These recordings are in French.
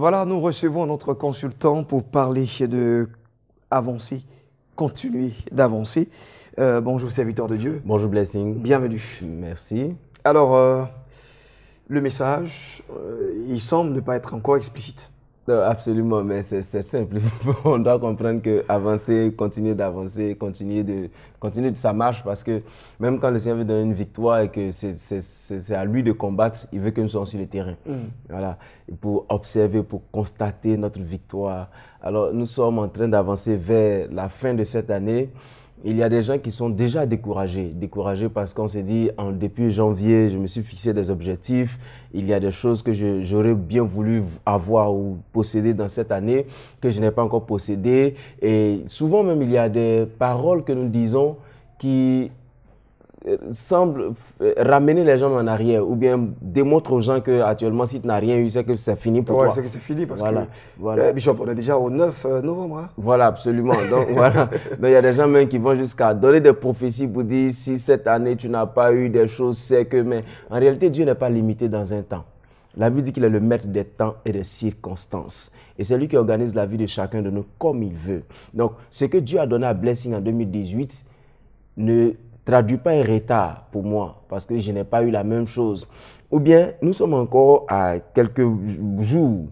Voilà, nous recevons notre consultant pour parler de avancer, continuer d'avancer. Bonjour serviteur de Dieu. Bonjour Blessing. Bienvenue. Merci. Alors, le message, il semble ne pas être encore explicite. Absolument, mais c'est simple. On doit comprendre que avancer, continuer d'avancer, continuer de ça marche parce que même quand le Seigneur veut donner une victoire et que c'est à lui de combattre, il veut que nous soyons sur le terrain. Voilà. Et pour observer, pour constater notre victoire. Alors, nous sommes en train d'avancer vers la fin de cette année. Il y a des gens qui sont déjà découragés parce qu'on s'est dit, depuis janvier, je me suis fixé des objectifs. Il y a des choses que j'aurais bien voulu avoir ou posséder dans cette année que je n'ai pas encore possédé. Et souvent même, il y a des paroles que nous disons qui semblent ramener les gens en arrière ou bien démontrent aux gens que actuellement si tu n'as rien eu, c'est que c'est fini pour toi. C'est que c'est fini parce voilà. que Bishop, on est déjà au 9 novembre. Hein? Voilà, absolument. Donc voilà. Donc il y a des gens même qui vont jusqu'à donner des prophéties pour dire si cette année tu n'as pas eu des choses, c'est que... Mais en réalité, Dieu n'est pas limité dans un temps. La Bible dit qu'il est le maître des temps et des circonstances. Et c'est lui qui organise la vie de chacun de nous comme il veut. Donc ce que Dieu a donné à Blessing en 2018 ne traduit pas un retard pour moi parce que je n'ai pas eu la même chose. Ou bien, nous sommes encore à quelques jours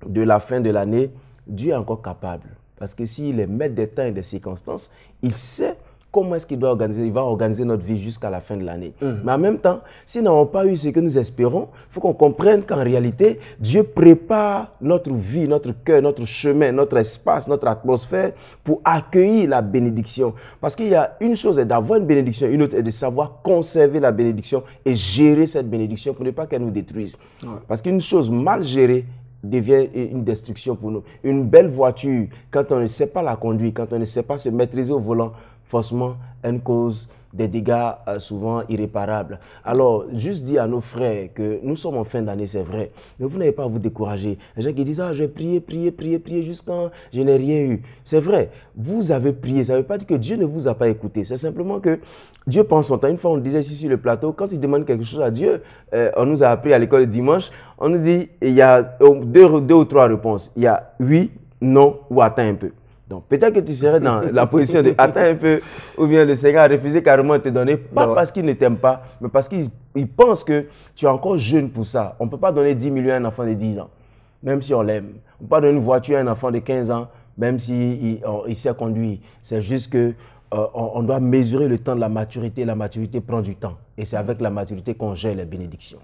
de la fin de l'année, Dieu est encore capable. Parce que s'il est maître des temps et des circonstances, il sait comment est-ce qu'il doit organiser, il va organiser notre vie jusqu'à la fin de l'année. Mais en même temps, si nous n'avons pas eu ce que nous espérons, il faut qu'on comprenne qu'en réalité, Dieu prépare notre vie, notre cœur, notre chemin, notre espace, notre atmosphère pour accueillir la bénédiction. Parce qu'il y a une chose est d'avoir une bénédiction, une autre est de savoir conserver la bénédiction et gérer cette bénédiction pour ne pas qu'elle nous détruise. Parce qu'une chose mal gérée devient une destruction pour nous. Une belle voiture, quand on ne sait pas la conduire, quand on ne sait pas se maîtriser au volant, forcément, elle cause des dégâts souvent irréparables. Alors, juste dire à nos frères que nous sommes en fin d'année, c'est vrai, mais vous n'avez pas à vous décourager. Les gens qui disent « Ah, j'ai prié jusqu'à je n'ai rien eu ». C'est vrai, vous avez prié, ça ne veut pas dire que Dieu ne vous a pas écouté. C'est simplement que Dieu prend son temps. Une fois, on disait ici sur le plateau, quand il demande quelque chose à Dieu, on nous a appris à l'école le dimanche, on nous dit il y a deux ou trois réponses. Il y a oui, non ou attends un peu. Donc, peut-être que tu serais dans la position de attends un peu, ou bien le Seigneur a refusé carrément de te donner, pas parce qu'il ne t'aime pas, mais parce qu'il pense que tu es encore jeune pour ça. On ne peut pas donner 10 millions à un enfant de 10 ans, même si on l'aime. On ne peut pas donner une voiture à un enfant de 15 ans, même s'il sait conduire. C'est juste que on doit mesurer le temps de la maturité. La maturité prend du temps. Et c'est avec la maturité qu'on gère les bénédictions.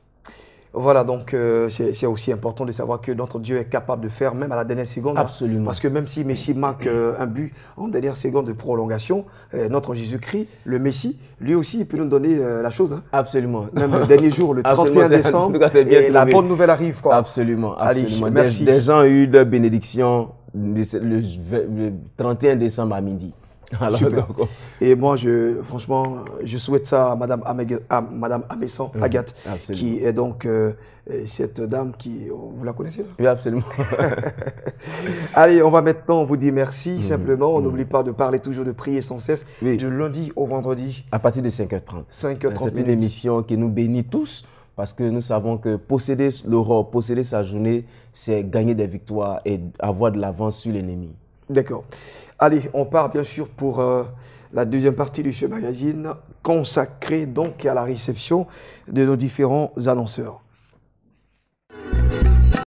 Voilà, donc c'est aussi important de savoir que notre Dieu est capable de faire même à la dernière seconde. Absolument. Parce que même si Messi marque un but en dernière seconde de prolongation, notre Jésus-Christ, le Messi, lui aussi, il peut nous donner la chose. Hein. Absolument. Même le dernier jour, le 31 décembre, en tout cas, et la bonne nouvelle arrive. Quoi. Absolument. Absolument. Allez, merci. Des gens ont eu leur bénédiction le 31 décembre à midi. Alors, super. Et moi, franchement, je souhaite ça à Madame Amessan Agathe, qui est donc cette dame qui... Vous la connaissez là? Oui, absolument. Allez, on va maintenant vous dire merci. Simplement, on n'oublie pas de parler toujours, de prier sans cesse, de lundi au vendredi. À partir de 5h30. 5h30. C'est une émission qui nous bénit tous. Parce que nous savons que posséder l'Europe, posséder sa journée, c'est gagner des victoires et avoir de l'avance sur l'ennemi. D'accord. Allez, on part bien sûr pour la deuxième partie de ce magazine consacrée donc à la réception de nos différents annonceurs.